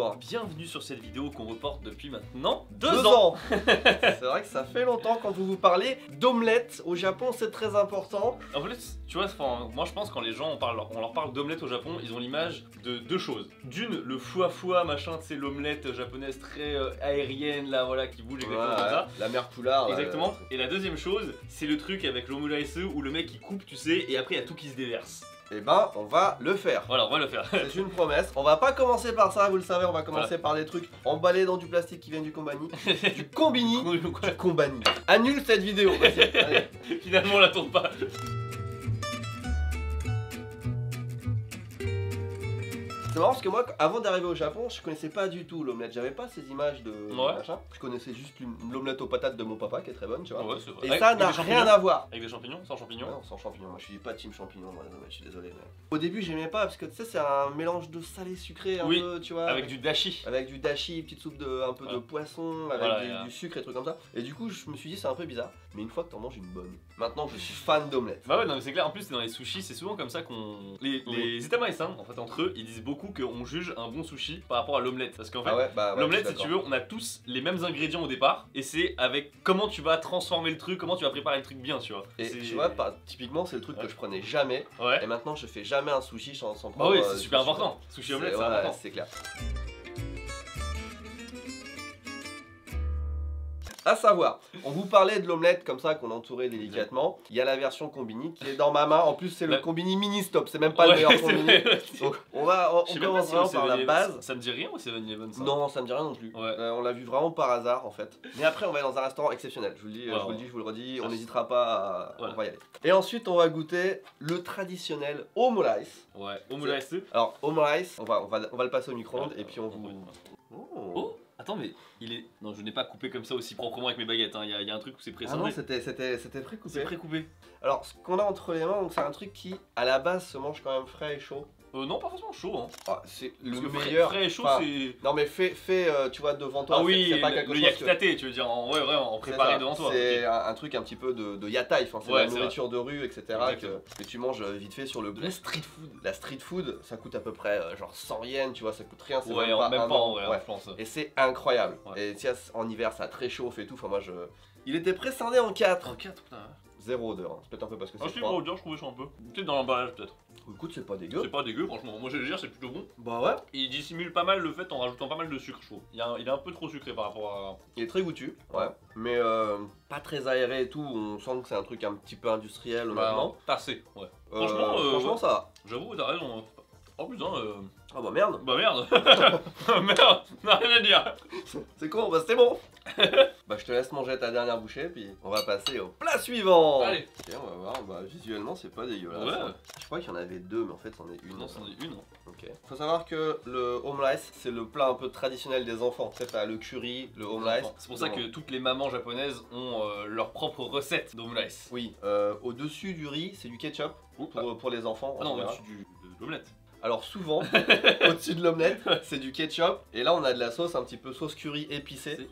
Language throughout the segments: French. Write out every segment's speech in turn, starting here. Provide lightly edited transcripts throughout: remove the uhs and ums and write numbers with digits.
Bonjour. Bienvenue sur cette vidéo qu'on reporte depuis maintenant 2 2 ans. ans. C'est vrai que ça fait longtemps quand vous parlez d'omelette. Au Japon, c'est très important. En fait, tu vois, moi je pense quand les gens on leur parle d'omelette au Japon, ils ont l'image de deux choses. D'une, le foie machin, c'est l'omelette japonaise très aérienne là, voilà, qui bouge exactement comme ça. La mère poulard. Exactement. Et la deuxième chose, c'est le truc avec l'omuraise où le mec il coupe, tu sais, et après il y a tout qui se déverse. Et ben, on va le faire. Voilà, on va le faire. C'est une promesse. On va pas commencer par ça, vous le savez, on va commencer par des trucs emballés dans du plastique qui viennent du combini. Du combini. Du combini. Annule cette vidéo. Allez. Finalement, on la tourne pas. C'est marrant parce que moi, avant d'arriver au Japon, je connaissais pas du tout l'omelette. J'avais pas ces images de machin. Je connaissais juste l'omelette aux patates de mon papa qui est très bonne, tu vois. Ouais, c'est vrai. Et ça n'a rien à voir. Avec des champignons? Sans champignons? Non, sans champignons. Moi, je suis pas team champignons, moi, je suis désolé. Mais... Au début, j'aimais pas parce que tu sais, c'est un mélange de salé sucré un peu, tu vois. Avec du dashi. Avec du dashi, petite soupe de un peu de poisson, avec du sucre et trucs comme ça. Et du coup, je me suis dit, c'est un peu bizarre. Mais une fois que t'en manges une bonne, maintenant, je suis fan d'omelette. Bah ouais, non, mais c'est clair. En plus, dans les sushis, c'est souvent comme ça qu'on. Les Itamaïsins, en fait, entre eux, ils disent beaucoup qu'on juge un bon sushi par rapport à l'omelette. Parce qu'en fait, l'omelette, si tu veux, on a tous les mêmes ingrédients au départ. Et c'est avec comment tu vas transformer le truc, comment tu vas préparer le truc bien, tu vois. Et tu vois, typiquement, c'est le truc que je prenais jamais. Ouais. Et maintenant, je fais jamais un sushi sans prendre. Bah oui, c'est super important. Sushi omelette, c'est important. C'est clair. À savoir, on vous parlait de l'omelette comme ça qu'on entourait délicatement. Il y a la version combini qui est dans ma main. En plus, c'est le combini mini stop. C'est même pas le meilleur combini. Donc, on commence vraiment par la base. Ça me dit rien ou c'est 7-Eleven ça? Non, ça me dit rien non plus. On l'a vu vraiment par hasard en fait. Mais après, on va aller dans un restaurant exceptionnel. Je vous le dis, je vous le redis. On n'hésitera pas à. On va y aller. Et ensuite, on va goûter le traditionnel omurice. Ouais, omurice. Alors, omurice, on va le passer au micro-ondes et puis on vous. Oh! Attends, mais il est. Non, je n'ai pas coupé comme ça aussi proprement avec mes baguettes. Hein. Il y a un truc où c'est pré-sandé. Ah non, c'était pré-coupé. C'est pré-coupé. Alors, ce qu'on a entre les mains, c'est un truc qui, à la base, se mange quand même frais et chaud. Non, pas forcément chaud. Hein. Ah, c'est le meilleur. Frais et chaud, c'est. Non, mais fait, tu vois, devant toi. Ah oui, c'est pas quelque chose. Le yakitate, tu veux dire, en préparé devant toi. C'est un truc un petit peu de yatai. Enfin, c'est la nourriture de rue, etc. Que tu manges vite fait sur le. La street food. La street food, ça coûte à peu près genre 100 yens, tu vois, ça coûte rien. Ouais, même pas en vrai, en France. Et c'est incroyable. Et tiens, en hiver, ça réchauffe et tout. Enfin, moi, il était pré-scindé en 4. En 4, putain. Zéro odeur, hein. C'est peut-être un peu parce que c'est. Ah, si, odeur, je trouvais ça un peu. Peut-être dans l'emballage, peut-être. Écoute, c'est pas dégueu. C'est pas dégueu, franchement. Moi, je vais dire, c'est plutôt bon. Bah ouais. Il dissimule pas mal le fait en rajoutant pas mal de sucre, je trouve. Il est un peu trop sucré par rapport à. Il est très goûtu, ouais. Mais pas très aéré et tout. On sent que c'est un truc un petit peu industriel, honnêtement. Tassé, ouais. Franchement, ça va. J'avoue, t'as raison. Oh putain, Ah bah merde. Bah merde. Merde, n'a rien à dire. C'est con, bah c'est bon. Bah je te laisse manger ta dernière bouchée, puis on va passer au plat suivant. Allez. Ok, on va voir, bah visuellement c'est pas dégueulasse. Ouais. Je crois qu'il y en avait deux, mais en fait c'en est une. Non, c'en est une. Ok. Faut savoir que le omurice, c'est le plat un peu traditionnel des enfants. Tu sais, t'as le curry, le omurice. C'est pour ça que toutes les mamans japonaises ont leur propre recette d'omurice. Oui. Au-dessus du riz, c'est du ketchup pour les enfants. Ah non, au-dessus de l'omelette. Alors souvent, au-dessus de l'omelette, c'est du ketchup. Et là, on a de la sauce, un petit peu sauce curry épicée.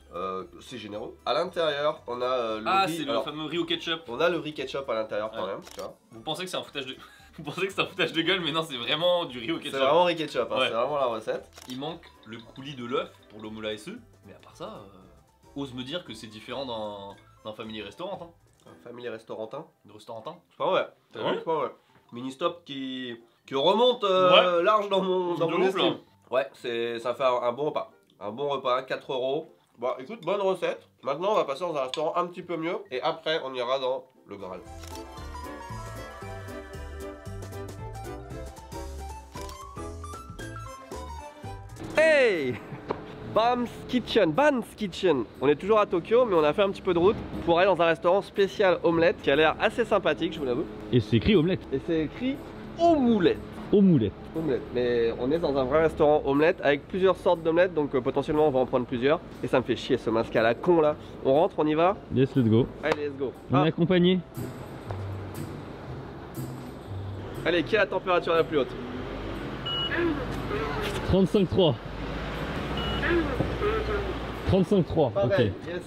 C'est généreux. À l'intérieur, on a le riz. Ah, c'est le fameux riz au ketchup. On a le riz ketchup à l'intérieur quand même, tu vois. Vous pensez que c'est un foutage de... Vous pensez que c'est un foutage de gueule, mais non, c'est vraiment du riz au ketchup. C'est vraiment riz ketchup, hein, c'est vraiment la recette. Il manque le coulis de l'œuf pour l'omuraise, mais à part ça, ose me dire que c'est différent d'un family restaurant. Hein. Un family restaurantin. De restaurantin. C'est pas vrai. T'as vu? C'est pas vrai. Mini stop qui remonte large dans mon estime. Ouais, ça fait un bon repas. Un bon repas, 4 €. Bon, écoute, bonne recette. Maintenant, on va passer dans un restaurant un petit peu mieux. Et après, on ira dans le Graal. Hey! Ban's Kitchen. On est toujours à Tokyo, mais on a fait un petit peu de route pour aller dans un restaurant spécial omelette qui a l'air assez sympathique, je vous l'avoue. Et c'est écrit omelette. Et c'est écrit omoulette. Omoulette. Omelette. Mais on est dans un vrai restaurant omelette avec plusieurs sortes d'omelettes, donc potentiellement on va en prendre plusieurs. Et ça me fait chier ce masque à la con là. On rentre, on y va? Yes, let's go. Allez, let's go. On est accompagné. Allez, qui a la température la plus haute? 35,3. 35,3. Ok. Yes.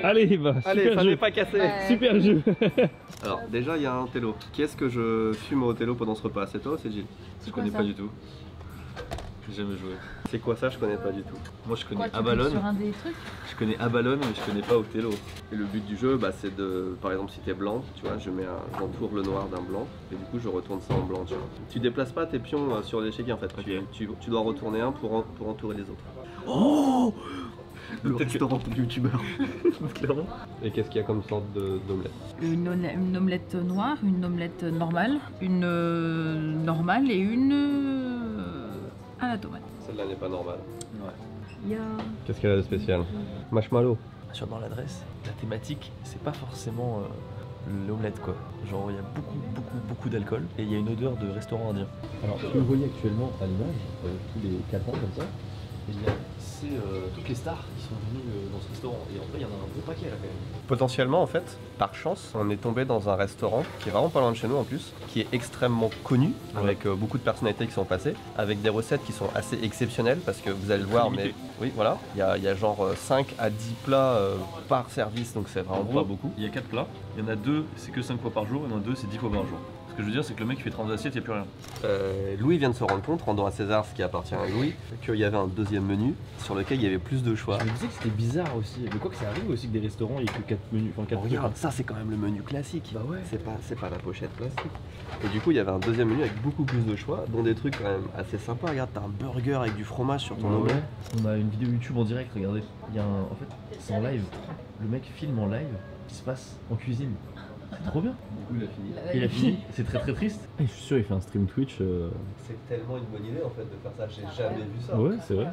Allez, bah, allez, super ça jeu. n'est pas cassé. Super jeu. Alors, déjà, il y a un télo. Qui est-ce que je fume au télo pendant ce repas? C'est toi ou c'est Gilles? Je connais pas du tout. J'ai jamais joué. C'est quoi ça? Je connais pas du tout. Moi je connais Abalone. Sur un des trucs. Je connais Abalone mais je connais pas Othello. Et le but du jeu, bah, c'est de, par exemple, si t'es blanc, tu vois, j'entoure le noir d'un blanc et du coup je retourne ça en blanc, tu vois. Tu déplaces pas tes pions sur l'échiquier en fait. Okay. Tu dois retourner un pour entourer les autres. Oh, le restaurant de youtubeur. Clairement. Et qu'est-ce qu'il y a comme sorte d'omelette? Une omelette noire, une omelette normale, une normale et une à la tomate. Celle-là n'est pas normale. Ouais. Qu'est-ce qu'elle a de spécial? Marshmallow. Dans l'adresse, la thématique, c'est pas forcément l'omelette quoi. Genre il y a beaucoup d'alcool et il y a une odeur de restaurant indien. Alors ce que vous voyez actuellement à l'image, tous les 4 ans comme ça, c'est toutes les stars qui sont venues dans ce restaurant. Et en vrai, il y en a un gros paquet là quand même. Potentiellement, en fait, par chance, on est tombé dans un restaurant qui est vraiment pas loin de chez nous en plus, qui est extrêmement connu, avec beaucoup de personnalités qui sont passées, avec des recettes qui sont assez exceptionnelles parce que vous allez le voir, mais oui, voilà, il y a genre 5 à 10 plats par service, donc c'est vraiment pas beaucoup. Il y a 4 plats, il y en a 2, c'est que 5 fois par jour, il y en a 2, c'est 10 fois par jour. Ce que je veux dire, c'est que le mec il fait 30 assiettes, il n'y a plus rien. Louis vient de se rendre compte, rendant à César ce qui appartient à Louis, qu'il y avait un deuxième menu sur lequel il y avait plus de choix. je me disais que c'était bizarre aussi. Mais quoi que ça arrive aussi que des restaurants il n'y ait que 4 menus. Enfin, 4 regarde, ça c'est quand même le menu classique. Bah ouais. C'est pas la pochette plastique. Et du coup, il y avait un deuxième menu avec beaucoup plus de choix, dont des trucs quand même assez sympas. Regarde, t'as un burger avec du fromage sur ton omelette. On a une vidéo YouTube en direct, regardez. Il y a en fait, c'est en live. Le mec filme en live ce qui se passe en cuisine. C'est trop bien. Du coup, il a fini. Il a fini, c'est très triste. Et je suis sûr, il fait un stream Twitch. C'est tellement une bonne idée en fait de faire ça, j'ai jamais vu ça. Ouais, c'est vrai.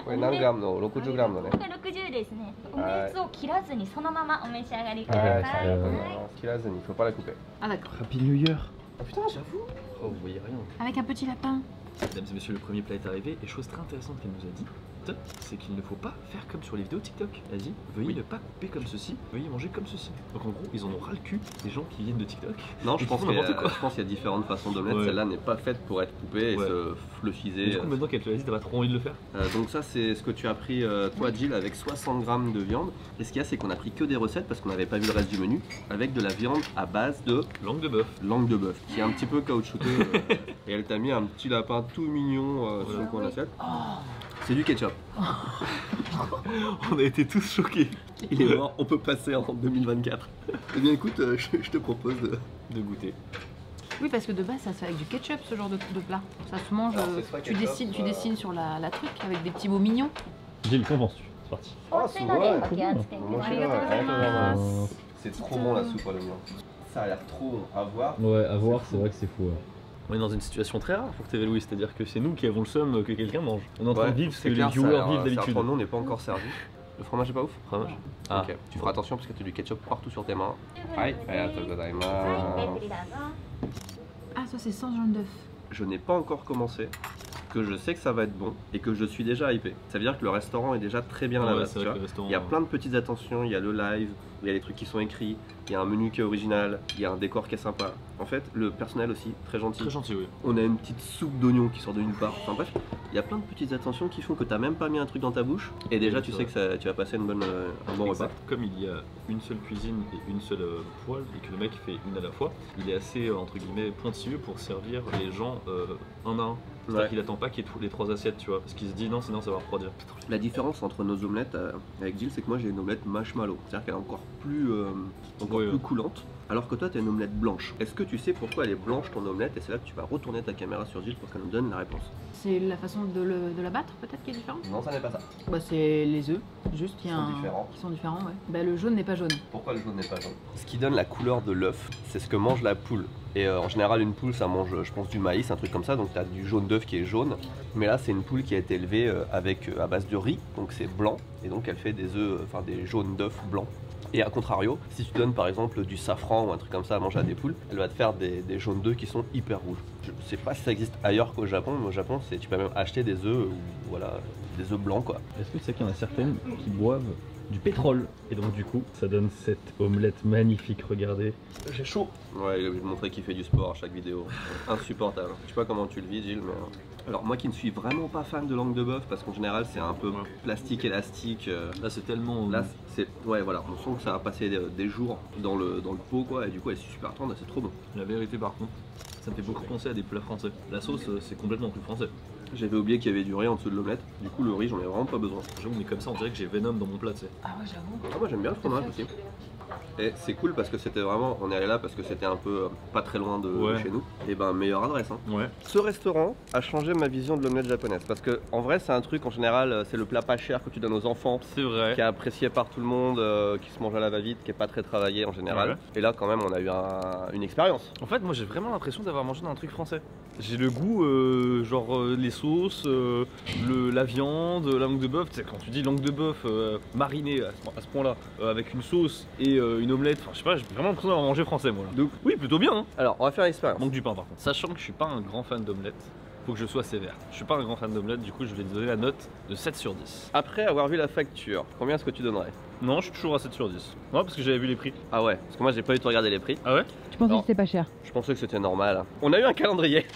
Ouais, 何グラムの60グラムのね。60ですね。オムレツを切らずにそのままお召し上がりくだはいさい。切らずに、faut pas la couper. Ah d'accord. Happy New Year. Oh putain, j'avoue. Oh, vous voyez rien. Avec un petit lapin. Mesdames et messieurs, le premier plat est arrivé et chose très intéressante qu'elle nous a dit, c'est qu'il ne faut pas faire comme sur les vidéos TikTok. Elle dit, veuillez ne pas couper comme ceci, veuillez manger comme ceci. Donc en gros, ils en ont ras le cul, les gens qui viennent de TikTok. Non, je pense qu'il y a différentes façons d'omelette. Ouais. Celle-là n'est pas faite pour être coupée et se fluffiser. Du coup, maintenant qu'elle te l'a dit, t'as pas trop envie de le faire? Donc ça, c'est ce que tu as pris toi, Jill, avec 60 grammes de viande. Et ce qu'il y a, c'est qu'on a pris que des recettes parce qu'on n'avait pas vu le reste du menu, avec de la viande à base de langue de bœuf. Langue de bœuf, qui est un petit peu caoutchouteux. Et elle t'a mis un petit lapin tout mignon sur le coin de l'assiette. C'est du ketchup. On a été tous choqués. Il est mort, on peut passer en 2024. Eh bien écoute, je te propose de goûter. Oui, parce que de base, ça se fait avec du ketchup, ce genre de plat. Ça se mange, tu dessines sur la truc avec des petits mots mignons. Gilles, qu'en penses-tu? C'est parti. Oh, c'est c'est trop bon la soupe à l'oignon. Ça a l'air trop bon à voir. Ouais, à voir, c'est vrai que c'est fou. Ouais. On est dans une situation très rare pour TV Louis, c'est-à-dire que c'est nous qui avons le seum que quelqu'un mange. On est en train de vivre ce que les viewers vivent d'habitude. Nous, on n'est pas encore servi. Le fromage est pas ouf? Fromage. Ah. Ok, tu feras attention parce que tu as du ketchup partout sur tes mains. Aïe, Ah, ça c'est sans jaune d'œuf. Je n'ai pas encore commencé, que je sais que ça va être bon et que je suis déjà hypé. Ça veut dire que le restaurant est déjà très bien à la base. Il y a plein de petites attentions, il y a le live, il y a les trucs qui sont écrits, il y a un menu qui est original, il y a un décor qui est sympa. En fait, le personnel aussi, très gentil. Très gentil, oui. On a une petite soupe d'oignon qui sort de nulle part. Enfin bref, il y a plein de petites attentions qui font que t'as même pas mis un truc dans ta bouche. Et déjà, tu sais que tu vas passer un bon repas. Comme il y a une seule cuisine et une seule poêle, et que le mec fait une à la fois, il est assez, entre guillemets, pointilleux pour servir les gens un à un. C'est-à-dire qu'il attend pas qu'il y ait les 3 assiettes, tu vois, parce qu'il se dit non, sinon ça va refroidir. La différence entre nos omelettes avec Jill, c'est que moi j'ai une omelette marshmallow, c'est-à-dire qu'elle est encore plus coulante, alors que toi tu as une omelette blanche. Est-ce que tu sais pourquoi elle est blanche ton omelette? Et c'est là que tu vas retourner ta caméra sur Jill pour qu'elle nous donne la réponse. C'est la façon de la battre peut-être qui est différente? Non, ça n'est pas ça. Bah c'est les œufs, juste qui sont différents, ouais. Bah le jaune n'est pas jaune. Pourquoi le jaune n'est pas jaune? Ce qui donne la couleur de l'œuf, c'est ce que mange la poule. Et en général, une poule, ça mange, je pense, du maïs, un truc comme ça. Donc tu as du jaune d'œuf qui est jaune. Mais là, c'est une poule qui a été élevée à base de riz. Donc c'est blanc. Et donc elle fait des œufs, enfin des jaunes d'œufs blancs. Et à contrario, si tu donnes par exemple du safran ou un truc comme ça à manger à des poules, elle va te faire des jaunes d'œufs qui sont hyper rouges. Je sais pas si ça existe ailleurs qu'au Japon, mais au Japon, tu peux même acheter des œufs, voilà, des œufs blancs quoi. Est-ce que tu sais qu'il y en a certaines qui boivent du pétrole? Et donc du coup, ça donne cette omelette magnifique, regardez. J'ai chaud. Ouais, il a montrer qu'il fait du sport à chaque vidéo. Insupportable. Je sais pas comment tu le vis, Gilles, mais Alors moi qui ne suis vraiment pas fan de langue de bœuf parce qu'en général c'est un peu plastique élastique. Là c'est tellement... Là c'est... Ouais voilà, on sent que ça va passer des jours dans le pot quoi et du coup elle est super tendre et c'est trop bon. La vérité par contre, ça me fait beaucoup penser à des plats français. La sauce c'est complètement plus français. J'avais oublié qu'il y avait du riz en dessous de l'omelette, du coup le riz j'en ai vraiment pas besoin. J'avoue mais comme ça on dirait que j'ai Venom dans mon plat tu sais. Ah ouais, j'avoue. Ah moi j'aime bien le fromage aussi. Et c'est cool parce que c'était vraiment, on est allé là parce que c'était un peu pas très loin de chez nous. Et ben meilleure adresse hein. Ouais. Ce restaurant a changé ma vision de l'omelette japonaise parce que en vrai c'est un truc en général, c'est le plat pas cher que tu donnes aux enfants. C'est vrai. Qui est apprécié par tout le monde, qui se mange à la va-vite, qui est pas très travaillé en général. Ouais. Et là quand même on a eu une expérience. En fait moi j'ai vraiment l'impression d'avoir mangé dans un truc français. J'ai le goût les sauces, la viande, la langue de bœuf. Tu sais quand tu dis langue de bœuf marinée à ce point là, avec une sauce et une omelette, enfin je sais pas, j'ai vraiment l'impression d'avoir mangé français moi là. Donc oui plutôt bien hein. Alors on va faire l'expérience. Manque du pain par contre. Sachant que je suis pas un grand fan d'omelette, faut que je sois sévère. Je suis pas un grand fan d'omelette, du coup je vais te donner la note de 7 sur 10. Après avoir vu la facture, combien est-ce que tu donnerais? Non, je suis toujours à 7 sur 10. Non, parce que j'avais vu les prix. Ah ouais, parce que moi j'ai pas eu tout regarder les prix. Ah ouais? Tu pensais que c'était pas cher? Je pensais que c'était normal. On a eu un calendrier.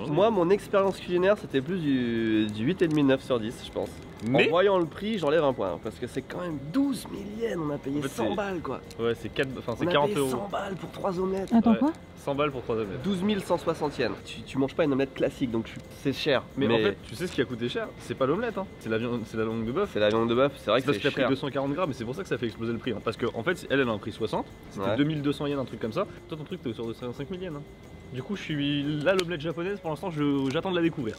Moi mon expérience culinaire c'était plus du 8,5-9 sur 10 je pense. Mais en voyant le prix, j'enlève un point parce que c'est quand même 12 000 yens, on a payé en fait, 100 balles quoi. Ouais, c'est 40 payé euros. 100 balles pour 3 omelettes. Attends quoi? 100 balles pour 3 omelettes. 12 160 yens. Tu manges pas une omelette classique donc c'est cher. Mais en fait, tu sais ce qui a coûté cher? C'est pas l'omelette, hein. C'est la langue de bœuf. C'est la langue de bœuf, c'est vrai que c'est cher. Parce qu'il a pris 240 grammes et c'est pour ça que ça fait exploser le prix. Hein. Parce que en fait, elle a un prix 60, c'était 2200 yens, un truc comme ça. Toi, ton truc, t'es autour de 55 000 yens. Hein. Du coup, je suis là, l'omelette japonaise, pour l'instant, j'attends de la découvrir.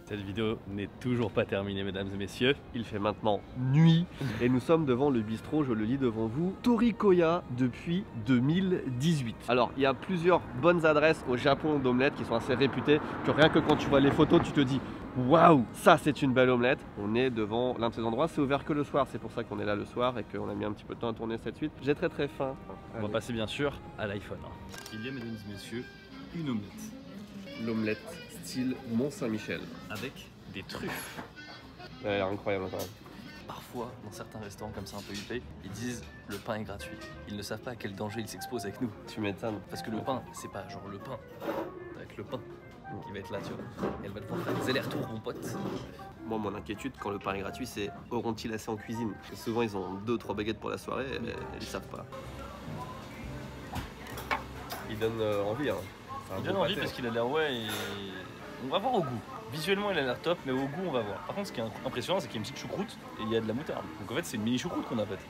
Cette vidéo n'est toujours pas terminée, mesdames et messieurs. Il fait maintenant nuit et nous sommes devant le bistrot, je le lis devant vous, Torikoya depuis 2018. Alors, il y a plusieurs bonnes adresses au Japon d'omelettes qui sont assez réputées, que rien que quand tu vois les photos, tu te dis waouh, ça c'est une belle omelette. On est devant l'un de ces endroits, c'est ouvert que le soir, c'est pour ça qu'on est là le soir et qu'on a mis un petit peu de temps à tourner cette suite. J'ai très faim. On va passer bien sûr à l'iPhone. Il y a, mesdames et messieurs, une omelette. L'omelette style Mont-Saint-Michel. Avec des truffes. Elle a l'air incroyable quand même. Parfois, dans certains restaurants comme ça un peu huppés, ils disent le pain est gratuit. Ils ne savent pas à quel danger ils s'exposent avec nous. Tu m'étonnes. Parce que le pain, c'est pas genre le pain. Avec le pain qui va être là, tu vois. Elle va devoir faire des allers-retours, mon pote. Moi, mon inquiétude quand le pain est gratuit, c'est auront-ils assez en cuisine? Parce que souvent, ils ont 2 ou 3 baguettes pour la soirée et ils savent pas. Il donne envie, hein. Il donne envie parce qu'il a l'air on va voir au goût. Visuellement il a l'air top mais au goût on va voir. Par contre ce qui est impressionnant c'est qu'il y a une petite choucroute et il y a de la moutarde. Donc en fait c'est une mini choucroute qu'on a faite.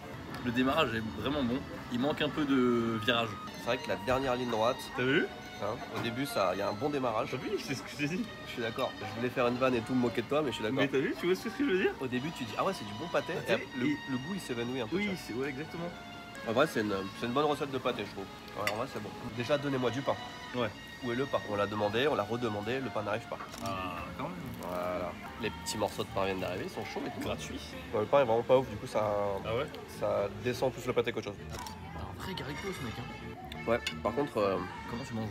Le démarrage est vraiment bon. Il manque un peu de virage. C'est vrai que la dernière ligne droite. T'as vu hein, au début il y a un bon démarrage. T'as vu? C'est ce que je t'ai dit. Je suis d'accord. Je voulais faire une vanne et tout me moquer de toi mais je suis d'accord. Mais t'as vu? Tu vois ce que je veux dire? Au début tu dis ah ouais c'est du bon pâté. Le goût il s'évanouit un peu. Oui c'est ouais exactement. En vrai c'est une bonne recette de pâté je trouve. Ouais, en vrai c'est bon. Déjà donnez-moi du pain. Ouais. Où est le pain? On l'a demandé, on l'a redemandé, le pain n'arrive pas. Ah quand même. Voilà. Les petits morceaux de pain viennent d'arriver, ils sont chauds et tout. Gratuit. Ouais, le pain est vraiment pas ouf, du coup ça, ça descend plus le pâté qu'autre chose. Un vrai garicot ce mec hein. Ouais, par contre... comment tu manges?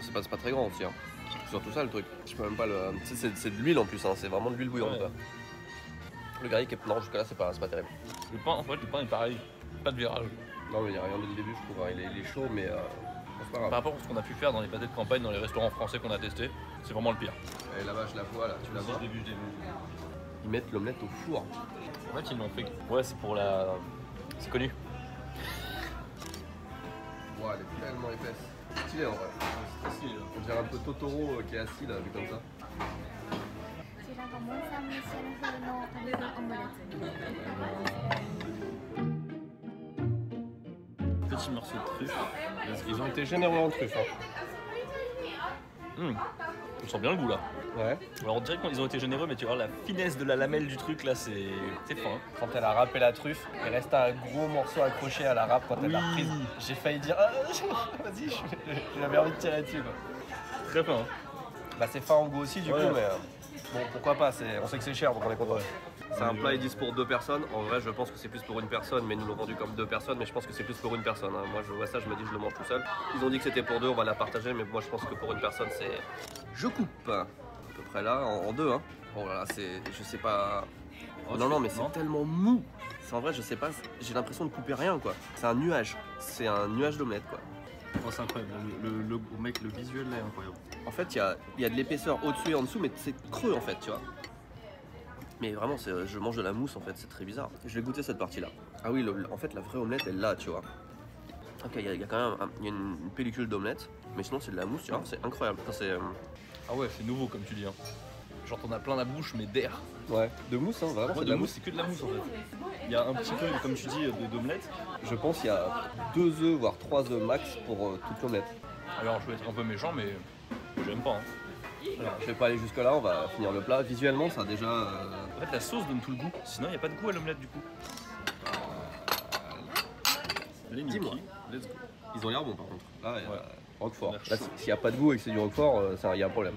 C'est pas très grand aussi hein. C'est surtout ça le truc. Je peux même pas le... C'est de l'huile en plus, hein. C'est vraiment de l'huile bouillante. Ouais. Le garlic est... Non, jusqu'à là c'est pas terrible. Le pain, en fait le pain est pareil, pas de virage. Non mais il n'y a rien dès le début je trouve, hein. Il est chaud mais... Par rapport à ce qu'on a pu faire dans les pâtés de campagne, dans les restaurants français qu'on a testés, c'est vraiment le pire. Et là-bas je la vois là, tu la vois? Je l'ai vu. Ils mettent l'omelette au four. En fait ils l'ont fait... Ouais c'est pour la... C'est connu. Ouais elle est tellement épaisse. Stylé en vrai. C'est stylé. On dirait un peu Totoro qui est assis là, vu comme ça. Petit morceau de truffe. Ils ont été généreux en truffe. Hein. On sent bien le goût là. Ouais. Alors on dirait qu'ils ont été généreux, mais tu vois la finesse de la lamelle du truc là, c'est fin. Hein. Quand elle a râpé la truffe, il restait un gros morceau accroché à la râpe quand elle l'a reprise. J'ai failli dire vas-y, j'avais envie de tirer dessus quoi. Très fin. Hein. Bah c'est fin en goût aussi du coup, mais bon pourquoi pas, on sait que c'est cher donc on est content. Ouais. C'est un plat, ils disent pour 2 personnes. En vrai, je pense que c'est plus pour une personne, mais ils nous l'ont vendu comme 2 personnes. Mais je pense que c'est plus pour une personne. Hein. Moi, je vois ça, je me dis, je le mange tout seul. Ils ont dit que c'était pour 2, on va la partager. Mais moi, je pense que pour une personne, c'est. Je coupe. À peu près là, en 2. Hein. Bon, voilà, c'est. Je sais pas. Oh, non, mais c'est tellement mou. en vrai, je sais pas, j'ai l'impression de couper rien quoi. C'est un nuage d'omelette quoi. Oh, c'est incroyable, mec, le visuel là est incroyable. En fait, il y a de l'épaisseur au-dessus et en dessous, mais c'est creux en fait, tu vois. Mais vraiment, je mange de la mousse en fait, c'est très bizarre. Je vais goûter cette partie là. Ah oui, en fait, la vraie omelette elle est là, tu vois. Ok, il y a quand même une pellicule d'omelette, mais sinon c'est de la mousse, tu vois, c'est incroyable. Ah ouais, c'est nouveau comme tu dis. Hein. Genre t'en as plein la bouche, mais d'air. Ouais, de mousse, hein, vraiment. Ouais, de mousse, c'est que de la mousse en fait. Il y a un petit peu, comme tu dis, d'omelette. Je pense qu'il y a 2 œufs, voire 3 œufs max pour toute l'omelette. Alors je vais être un peu méchant, mais j'aime pas. Hein. Alors, je vais pas aller jusque là, on va finir le plat. Visuellement, ça a déjà. En fait, la sauce donne tout le goût. Sinon, il n'y a pas de goût à l'omelette du coup. Les Dis-moi. Let's go. Ils ont l'air bons par contre. Là, il y a Ouais. Roquefort. L'air Là, chaud. s'il n'y a pas de goût et que c'est du Roquefort, il y a un problème.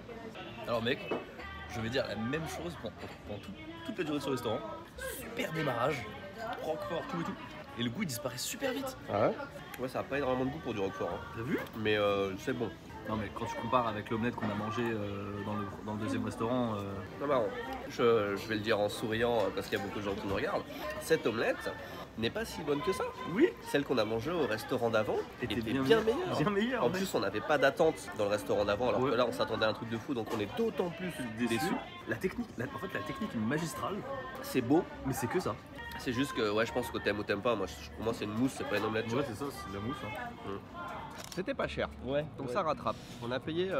Alors mec, je vais dire la même chose pendant toute la durée de ce restaurant. Super démarrage, Roquefort, tout et tout. Et le goût il disparaît super vite. Ah ouais? Ouais, ça n'a pas énormément de goût pour du Roquefort. Hein. T'as vu? Mais c'est bon. Non mais quand tu compares avec l'omelette qu'on a mangé dans le deuxième restaurant... Non, marrant. Je vais le dire en souriant parce qu'il y a beaucoup de gens qui nous regardent. Cette omelette n'est pas si bonne que ça. Oui. Celle qu'on a mangée au restaurant d'avant était bien meilleure. Bien meilleure. En plus, on n'avait pas d'attente dans le restaurant d'avant, alors Ouais. que là, on s'attendait à un truc de fou, donc on est d'autant plus déçus. La technique, en fait la technique est magistrale, C'est beau, mais c'est que ça. c'est juste que ouais, je pense que t'aimes ou t'aimes pas. Pour moi, c'est une mousse, c'est pas une omelette. tu vois. c'est ça, c'est de la mousse. Hein. C'était pas cher. Ouais. Donc ça rattrape. On a payé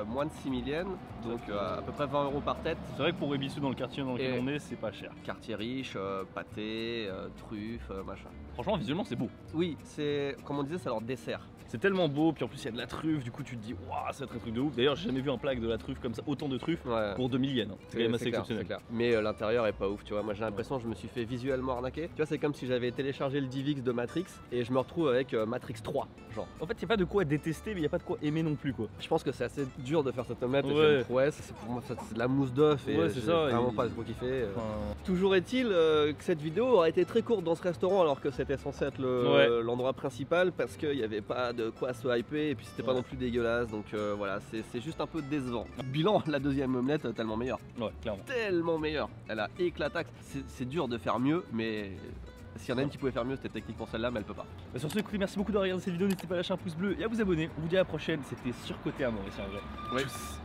moins de 6 000 yens, donc à peu près 20 € par tête. C'est vrai que pour Ebisu dans le quartier dans lequel Et- on est, c'est pas cher. Quartier riche, pâté, truffes, machin. Franchement, visuellement, c'est beau. Oui, c'est comme on disait, c'est leur dessert. C'est tellement beau, puis en plus il y a de la truffe, du coup tu te dis waouh, ça va être un truc de ouf. D'ailleurs, j'ai jamais vu un plat avec de la truffe comme ça, autant de truffes Ouais. pour 2000 yens. Hein. C'est quand même assez clair, exceptionnel. c'est clair. Mais l'intérieur est pas ouf, tu vois. Moi j'ai l'impression que je me suis fait visuellement arnaquer. Tu vois, c'est comme si j'avais téléchargé le DivX de Matrix et je me retrouve avec Matrix 3, genre. En fait, il n'y a pas de quoi détester, mais il n'y a pas de quoi aimer non plus quoi. Je pense que c'est assez dur de faire cette omelette. et Ouais. c'est une prouesse. Pour moi, c'est de la mousse d'œuf et Ouais, c'est j'ai ça, vraiment et- pas trop kiffé. Enfin, Toujours est-il que cette vidéo aurait été très courte dans ce restaurant alors que c'était censé être l'endroit principal parce qu'il n'y avait pas de quoi se hyper et puis c'était pas Ouais. non plus dégueulasse, donc voilà, c'est juste un peu décevant. Bilan, la deuxième omelette tellement meilleure. ouais, clairement. Tellement meilleure. Elle a éclataxe. C'est dur de faire mieux, mais s'il y en a une qui pouvait faire mieux, c'était techniquement celle-là, mais elle peut pas. Bah, sur ce, écoutez, merci beaucoup de regarder cette vidéo. N'hésitez pas à lâcher un pouce bleu et à vous abonner. On vous dit à la prochaine. C'était surcoté à mort ici en vrai. Ouais. Tchuss.